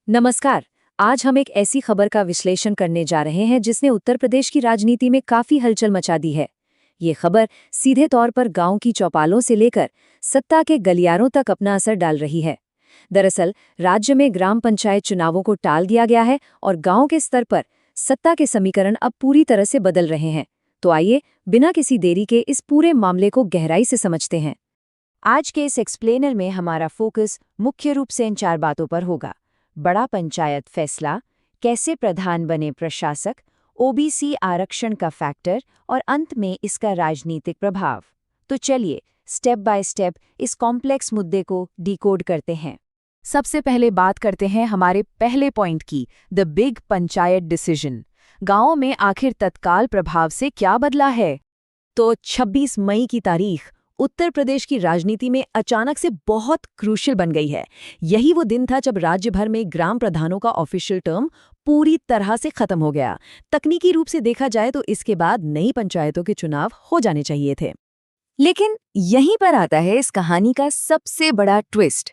नमस्कार। आज हम एक ऐसी खबर का विश्लेषण करने जा रहे हैं जिसने उत्तर प्रदेश की राजनीति में काफी हलचल मचा दी है। ये खबर सीधे तौर पर गांव की चौपालों से लेकर सत्ता के गलियारों तक अपना असर डाल रही है। दरअसल राज्य में ग्राम पंचायत चुनावों को टाल दिया गया है और गांव के स्तर पर सत्ता के समीकरण अब पूरी तरह से बदल रहे हैं। तो आइए बिना किसी देरी के इस पूरे मामले को गहराई से समझते हैं। आज के इस एक्सप्लेनर में हमारा फोकस मुख्य रूप से इन 4 बातों पर होगा। बड़ा पंचायत फैसला, कैसे प्रधान बने प्रशासक, ओबीसी आरक्षण का फैक्टर और अंत में इसका राजनीतिक प्रभाव। तो चलिए स्टेप बाय स्टेप इस कॉम्प्लेक्स मुद्दे को डिकोड करते हैं। सबसे पहले बात करते हैं हमारे पहले पॉइंट की, द बिग पंचायत डिसीजन। गांवों में आखिर तत्काल प्रभाव से क्या बदला है? तो 26 मई की तारीख उत्तर प्रदेश की राजनीति में अचानक से बहुत क्रूशियल बन गई है। यही वो दिन था जब राज्य भर में ग्राम प्रधानों का ऑफिशियल टर्म पूरी तरह से खत्म हो गया। तकनीकी रूप से देखा जाए तो इसके बाद नई पंचायतों के चुनाव हो जाने चाहिए थे। लेकिन यहीं पर आता है इस कहानी का सबसे बड़ा ट्विस्ट,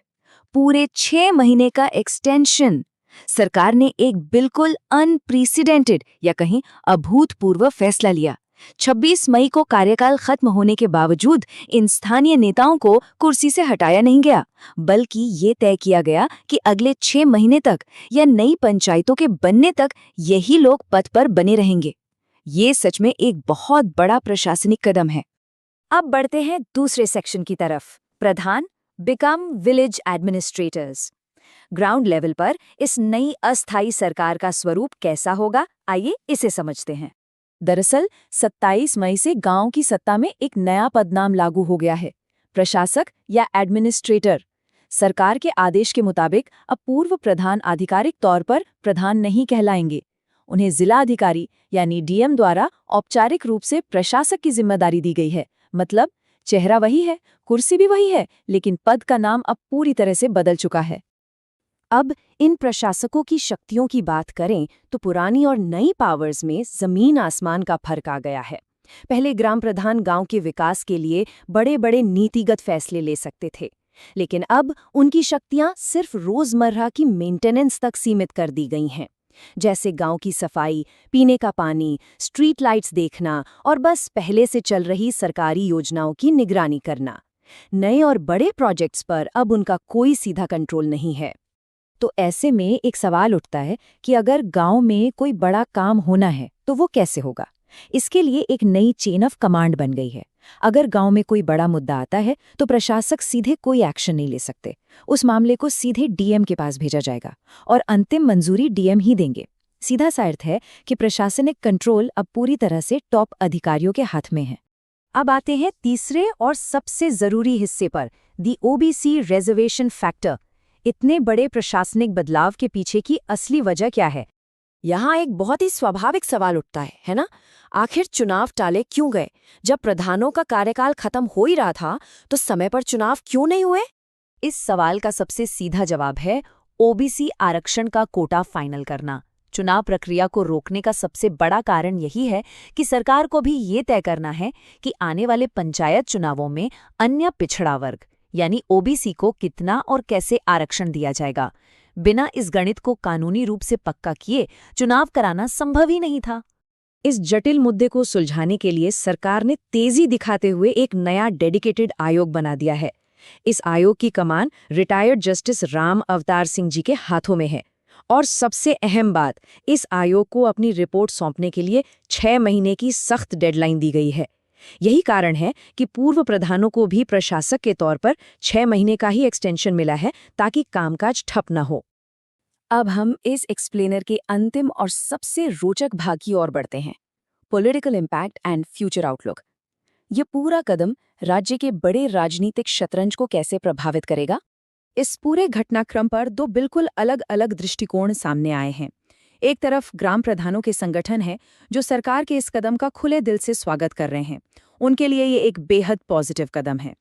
पूरे 6 महीने का एक्सटेंशन। सरकार ने एक बिल्कुल अनप्रेसिडेंटेड या कहीं अभूतपूर्व फैसला लिया। 26 मई को कार्यकाल खत्म होने के बावजूद इन स्थानीय नेताओं को कुर्सी से हटाया नहीं गया, बल्कि ये तय किया गया कि अगले 6 महीने तक या नई पंचायतों के बनने तक यही लोग पद पर बने रहेंगे। ये सच में एक बहुत बड़ा प्रशासनिक कदम है। अब बढ़ते हैं दूसरे सेक्शन की तरफ, प्रधान become village administrators. Ground level पर इस नई अस्थायी सरकार का स्वरूप कैसा होगा, आइए इसे समझते हैं। दरअसल 27 मई से गांव की सत्ता में एक नया पदनाम लागू हो गया है, प्रशासक या एडमिनिस्ट्रेटर। सरकार के आदेश के मुताबिक अब पूर्व प्रधान आधिकारिक तौर पर प्रधान नहीं कहलाएंगे। उन्हें जिला अधिकारी यानी डीएम द्वारा औपचारिक रूप से प्रशासक की जिम्मेदारी दी गई है। मतलब चेहरा वही है, कुर्सी भी वही है, लेकिन पद का नाम अब पूरी तरह से बदल चुका है। अब इन प्रशासकों की शक्तियों की बात करें तो पुरानी और नई पावर्स में जमीन आसमान का फर्क आ गया है। पहले ग्राम प्रधान गांव के विकास के लिए बड़े बड़े नीतिगत फैसले ले सकते थे, लेकिन अब उनकी शक्तियां सिर्फ रोजमर्रा की मेंटेनेंस तक सीमित कर दी गई हैं। जैसे गांव की सफाई, पीने का पानी, स्ट्रीट लाइट्स देखना और बस पहले से चल रही सरकारी योजनाओं की निगरानी करना। नए और बड़े प्रोजेक्ट्स पर अब उनका कोई सीधा कंट्रोल नहीं है। तो ऐसे में एक सवाल उठता है कि अगर गांव में कोई बड़ा काम होना है तो वो कैसे होगा? इसके लिए एक नई चेन ऑफ कमांड बन गई है। अगर गांव में कोई बड़ा मुद्दा आता है तो प्रशासक सीधे कोई एक्शन नहीं ले सकते। उस मामले को सीधे डीएम के पास भेजा जाएगा और अंतिम मंजूरी डीएम ही देंगे। सीधा सा अर्थ है कि प्रशासनिक कंट्रोल अब पूरी तरह से टॉप अधिकारियों के हाथ में है। अब आते हैं तीसरे और सबसे जरूरी हिस्से पर, दी ओबीसी रिजर्वेशन फैक्टर। इतने बड़े प्रशासनिक बदलाव के पीछे की असली वजह क्या है? यहाँ एक बहुत ही स्वाभाविक सवाल उठता है ना? आखिर चुनाव टाले क्यों गए? जब प्रधानों का कार्यकाल खत्म हो ही रहा था तो समय पर चुनाव क्यों नहीं हुए? इस सवाल का सबसे सीधा जवाब है ओबीसी आरक्षण का कोटा फाइनल करना। चुनाव प्रक्रिया को रोकने का सबसे बड़ा कारण यही है कि सरकार को भी ये तय करना है कि आने वाले पंचायत चुनावों में अन्य पिछड़ा वर्ग यानी ओबीसी को कितना और कैसे आरक्षण दिया जाएगा। बिना इस गणित को कानूनी रूप से पक्का किए चुनाव कराना संभव ही नहीं था। इस जटिल मुद्दे को सुलझाने के लिए सरकार ने तेजी दिखाते हुए एक नया डेडिकेटेड आयोग बना दिया है। इस आयोग की कमान रिटायर्ड जस्टिस राम अवतार सिंह जी के हाथों में है। और सबसे अहम बात, इस आयोग को अपनी रिपोर्ट सौंपने के लिए 6 महीने की सख्त डेडलाइन दी गई है। यही कारण है कि पूर्व प्रधानों को भी प्रशासक के तौर पर 6 महीने का ही एक्सटेंशन मिला है ताकि कामकाज ठप न हो। अब हम इस एक्सप्लेनर के अंतिम और सबसे रोचक भाग की ओर बढ़ते हैं, political impact and future outlook. ये पूरा कदम राज्य के बड़े राजनीतिक शतरंज को कैसे प्रभावित करेगा? इस पूरे घटनाक्रम पर 2 बिल्कुल अलग अलग दृष्टिकोण सामने आए हैं। एक तरफ ग्राम प्रधानों के संगठन हैं जो सरकार के इस कदम का खुले दिल से स्वागत कर रहे हैं। उनके लिए ये एक बेहद पॉजिटिव कदम है।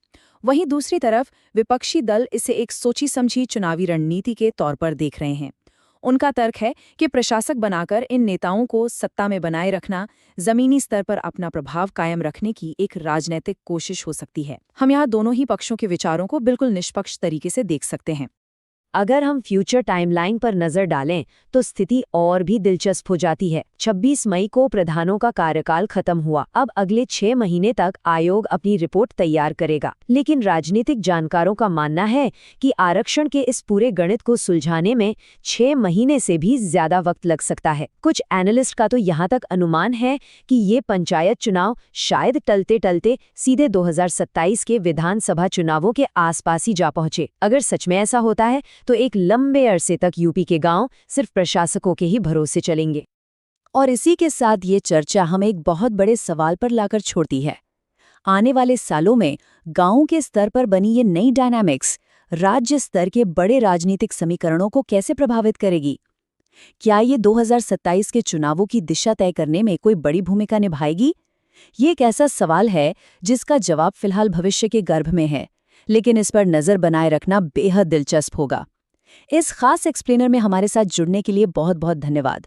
वहीं दूसरी तरफ विपक्षी दल इसे एक सोची समझी चुनावी रणनीति के तौर पर देख रहे हैं। उनका तर्क है कि प्रशासक बनाकर इन नेताओं को सत्ता में बनाए रखना जमीनी स्तर पर अपना प्रभाव कायम रखने की एक राजनीतिक कोशिश हो सकती है। हम यहाँ दोनों ही पक्षों के विचारों को बिल्कुल निष्पक्ष तरीके से देख सकते हैं। अगर हम फ्यूचर टाइमलाइन पर नजर डालें तो स्थिति और भी दिलचस्प हो जाती है। 26 मई को प्रधानों का कार्यकाल खत्म हुआ। अब अगले 6 महीने तक आयोग अपनी रिपोर्ट तैयार करेगा। लेकिन राजनीतिक जानकारों का मानना है कि आरक्षण के इस पूरे गणित को सुलझाने में 6 महीने से भी ज्यादा वक्त लग सकता है। कुछ एनालिस्ट का तो यहाँ तक अनुमान है कि ये पंचायत चुनाव शायद टलते टलते सीधे 2027 के विधानसभा चुनावों के आसपास ही जा पहुंचे। अगर सच में ऐसा होता है तो एक लंबे अरसे तक यूपी के गांव सिर्फ प्रशासकों के ही भरोसे चलेंगे। और इसी के साथ ये चर्चा हमें एक बहुत बड़े सवाल पर लाकर छोड़ती है। आने वाले सालों में गांवों के स्तर पर बनी ये नई डायनामिक्स राज्य स्तर के बड़े राजनीतिक समीकरणों को कैसे प्रभावित करेगी? क्या ये 2027 के चुनावों की दिशा तय करने में कोई बड़ी भूमिका निभाएगी? ये एक ऐसा सवाल है जिसका जवाब फिलहाल भविष्य के गर्भ में है, लेकिन इस पर नजर बनाए रखना बेहद दिलचस्प होगा। इस खास एक्सप्लेनर में हमारे साथ जुड़ने के लिए बहुत बहुत धन्यवाद।